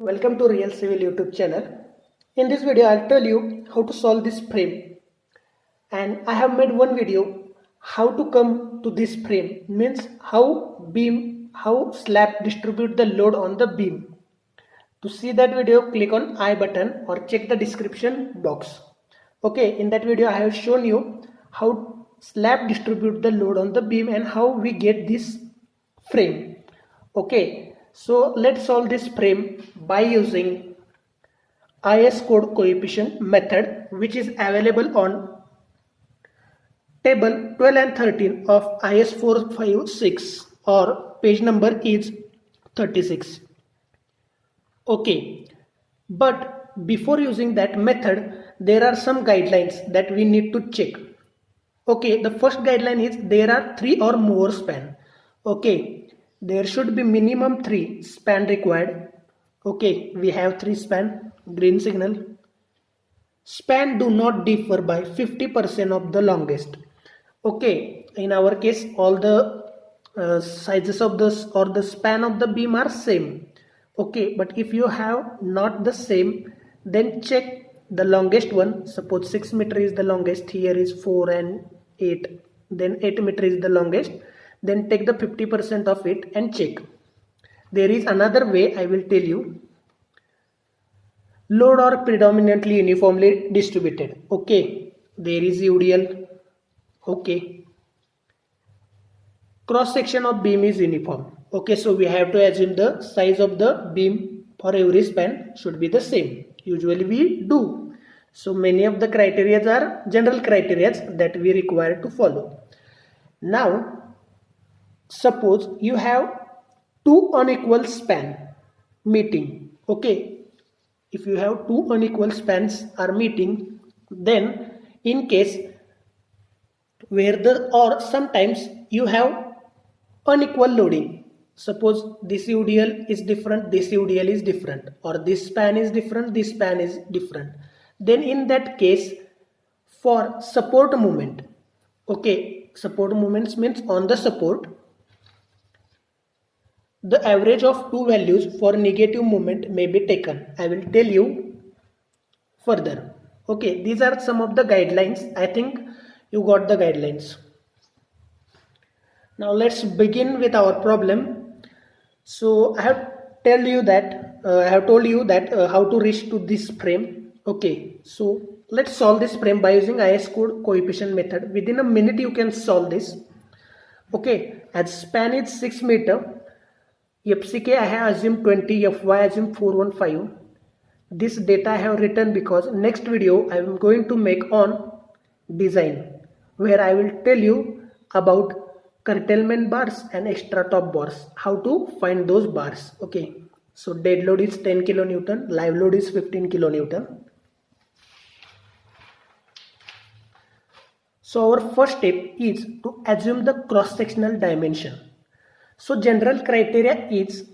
Welcome to Real Civil YouTube channel. In this video I'll tell you how to solve this frame, and I have made one video how to come to this frame, means how slab distribute the load on the beam. To see that video, click on I button or check the description box. Okay, in that video I have shown you how slab distribute the load on the beam and how we get this frame. Okay, so let's solve this frame by using IS code coefficient method, which is available on table 12 and 13 of IS 456, or page number is 36. Okay, but before using that method, there are some guidelines that we need to check. Okay, the first guideline is there are 3 or more span. Okay, there should be minimum 3 span required. Okay, we have 3 span, green signal. Span do not differ by 50% of the longest. Okay, in our case all the sizes of this or the span of the beam are same. Okay, but if you have not the same, then check the longest one. Suppose 6 meter is the longest, here is 4 and 8, then 8 meter is the longest, then take the 50% of it and check. There is another way I will tell you. Load are predominantly uniformly distributed. Okay, there is UDL. Okay, cross section of beam is uniform. Okay, so we have to assume the size of the beam for every span should be the same. Usually we do. So many of the criteria are general criteria that we require to follow. Now, suppose you have two unequal span meeting. Okay, if you have two unequal spans are meeting, then in case where or sometimes you have unequal loading. Suppose this UDL is different, this UDL is different, or this span is different, this span is different. Then in that case, for support moment, okay, support moments means on the support, the average of two values for negative moment may be taken. I will tell you further. Okay, these are some of the guidelines. I think you got the guidelines. Now let's begin with our problem. So I have told you that how to reach to this frame. Okay, so let's solve this frame by using IS code coefficient method. Within a minute you can solve this. Okay, as span is 6 meter, FCK I have assumed 20, FY assumed 415. This data I have written because next video I am going to make on design, where I will tell you about curtailment bars and extra top bars, how to find those bars. Okay, so dead load is 10 kilonewton, live load is 15 kilonewton. So our first step is to assume the cross sectional dimension. So general criteria is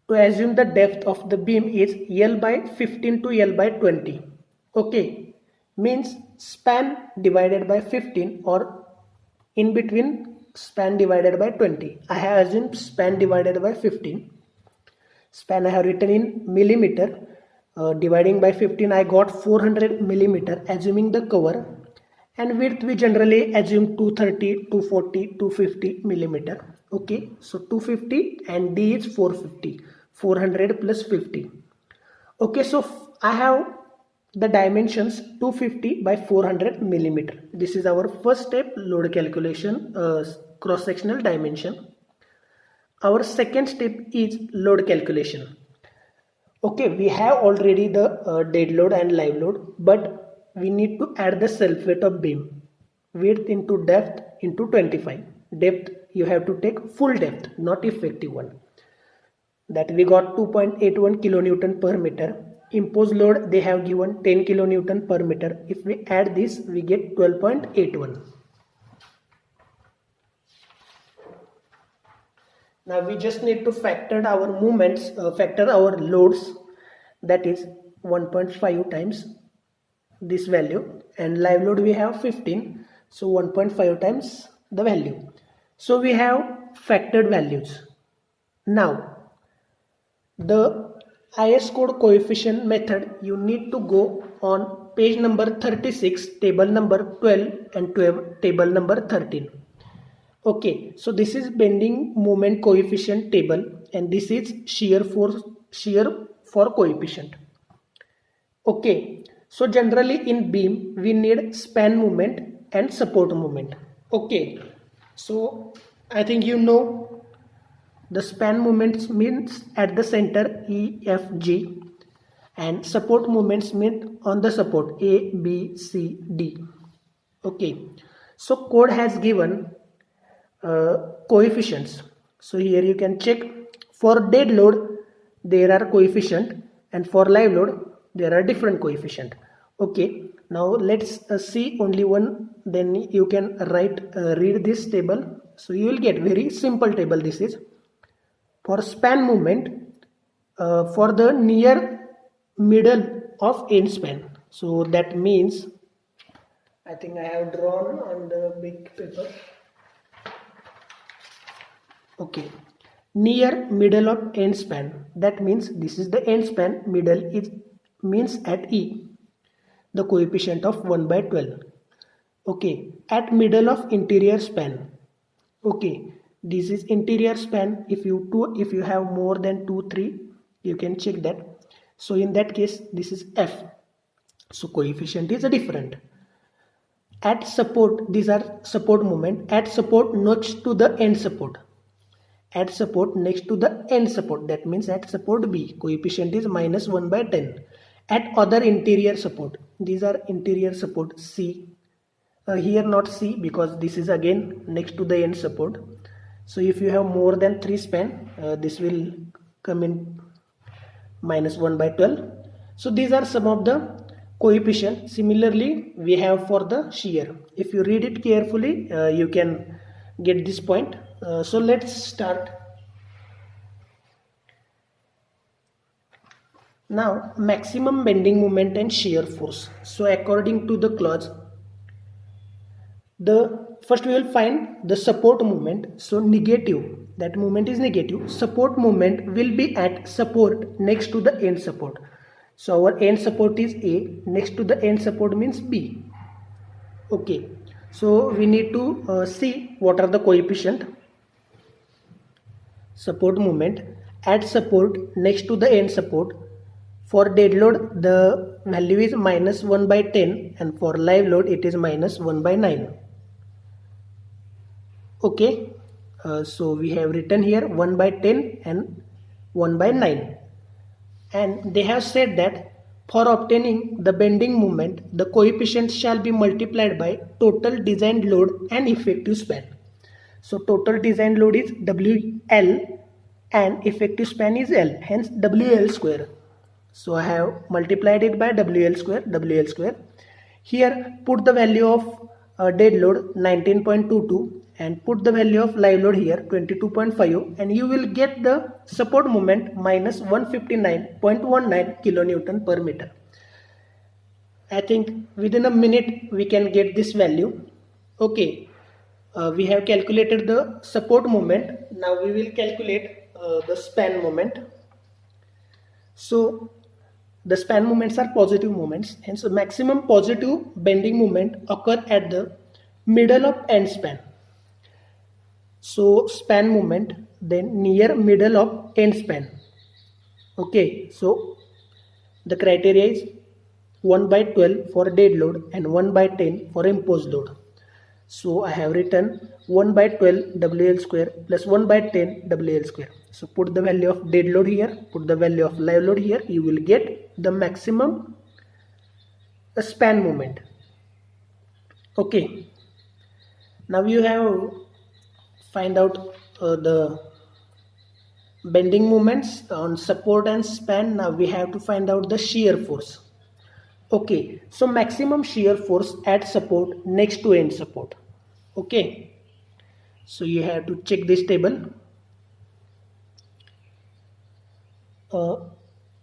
to assume the depth of the beam is L by 15 to L by 20. Okay, means span divided by 15 or in between span divided by 20. I have assumed span divided by 15. Span I have written in millimeter. Dividing by 15 I got 400 millimeter, assuming the cover. And width we generally assume 230, 240, 250 millimeter. Okay, so 250 and D is 450. 400 plus 50. Okay, so I have the dimensions 250 by 400 millimeter. This is our first step, load calculation, cross sectional dimension. Our second step is load calculation. Okay, we have already the dead load and live load, but we need to add the self weight of beam. Width into depth into 25. Depth you have to take full depth, not effective one. That we got 2.81 kilonewton per meter. Imposed load they have given 10 kilonewton per meter. If we add this, we get 12.81. Now we just need to factor our movements, factor our loads, that is 1.5 times this value, and live load we have 15, so 1.5 times the value. So we have factored values. Now the IS code coefficient method, you need to go on page number 36, table number 12 and 12, table number 13. Okay, so this is bending moment coefficient table and this is shear for coefficient. Okay, so generally in beam we need span moment and support moment. Okay, so I think you know the span moments means at the center EFG and support moments mean on the support ABCD. Okay, so code has given coefficients. So here you can check for dead load there are coefficient and for live load there are different coefficient. Okay, now let's see only one, then you can read this table. So you will get very simple table. This is for span movement for the near middle of end span. So that means I think I have drawn on the big paper. Okay, near middle of end span, that means this is the end span, middle is means at E, the coefficient of 1 by 12. Okay, at middle of interior span. Okay, this is interior span. If you have more than 2 3 you can check that. So in that case this is F, so coefficient is different. At support, these are support moment. At support next to the end support, at support next to the end support, that means at support B, coefficient is minus 1 by 10. At other interior support, these are interior support C, here not C because this is again next to the end support. So if you have more than 3 span, this will come in minus 1 by 12. So these are some of the coefficient. Similarly we have for the shear. If you read it carefully you can get this point. So let's start. Now maximum bending moment and shear force. So according to the clause, the first we will find the support moment. So negative, that moment is negative. Support moment will be at support next to the end support. So our end support is A, next to the end support means B. Okay, so we need to see what are the coefficient. Support moment at support next to the end support. For dead load the value is minus 1 by 10 and for live load it is minus 1 by 9. Okay, so we have written here 1 by 10 and 1 by 9, and they have said that for obtaining the bending moment the coefficient shall be multiplied by total designed load and effective span. So total design load is WL and effective span is L, hence WL square. So I have multiplied it by WL square. Here put the value of dead load 19.22 and put the value of live load here 22.5 and you will get the support moment minus 159.19 kilonewton per meter. I think within a minute we can get this value. Okay. We have calculated the support moment. Now we will calculate the span moment. So the span moments are positive moments, hence the maximum positive bending moment occur at the middle of end span. So span moment, then near middle of end span. Okay, so the criteria is 1 by 12 for dead load and 1 by 10 for imposed load. So I have written 1 by 12 WL square plus 1 by 10 WL square. So put the value of dead load here, put the value of live load here, you will get the maximum span moment. Okay, now you have find out the bending moments on support and span. Now we have to find out the shear force. Okay, so maximum shear force at support next to end support. Okay, so you have to check this table.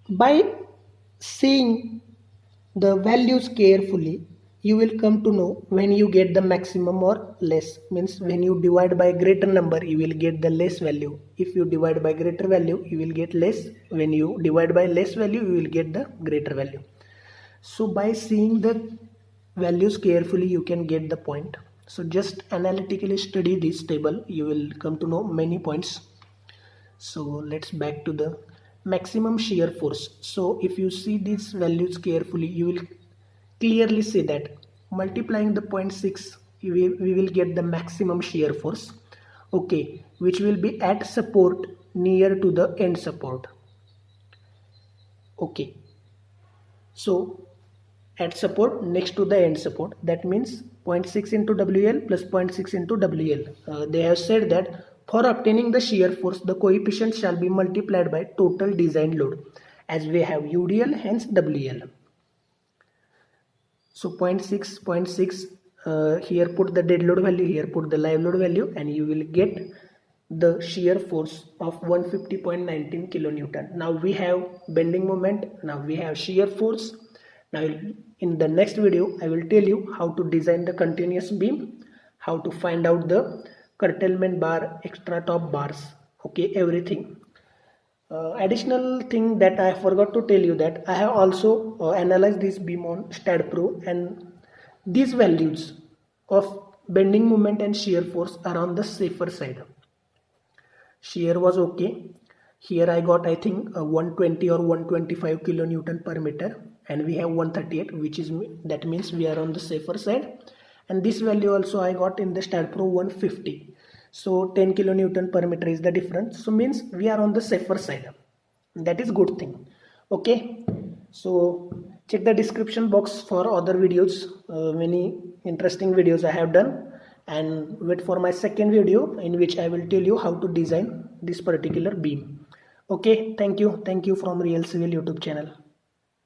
By seeing the values carefully, you will come to know when you get the maximum or less. Means when you divide by greater number, you will get the less value. If you divide by greater value, you will get less. When you divide by less value, you will get the greater value. So by seeing the values carefully, you can get the point. So just analytically study this table, you will come to know many points. So let's back to the maximum shear force. So if you see these values carefully, you will clearly see that multiplying the 0.6, we will get the maximum shear force, okay, which will be at support near to the end support. Okay, so at support next to the end support, that means 0.6 into WL plus 0.6 into WL. They have said that for obtaining the shear force, the coefficient shall be multiplied by total design load, as we have UDL, hence WL. So 0.6, here put the dead load value, here put the live load value, and you will get the shear force of 150.19 kilonewton. Now we have bending moment, now we have shear force. Now in the next video, I will tell you how to design the continuous beam, how to find out the curtailment bar, extra top bars, okay, everything. Additional thing that I forgot to tell you, that I have also analyzed this beam on StatPro, and these values of bending moment and shear force are on the safer side. Shear was okay. Here I got, I think, 120 or 125 kilonewton per meter, and we have 138, which is, that means we are on the safer side. And this value also I got in the StatPro 150. So 10 kilonewton per meter is the difference. So means we are on the safer side. That is good thing. Okay. So check the description box for other videos. Many interesting videos I have done. And wait for my second video in which I will tell you how to design this particular beam. Okay. Thank you. Thank you from Real Civil YouTube channel.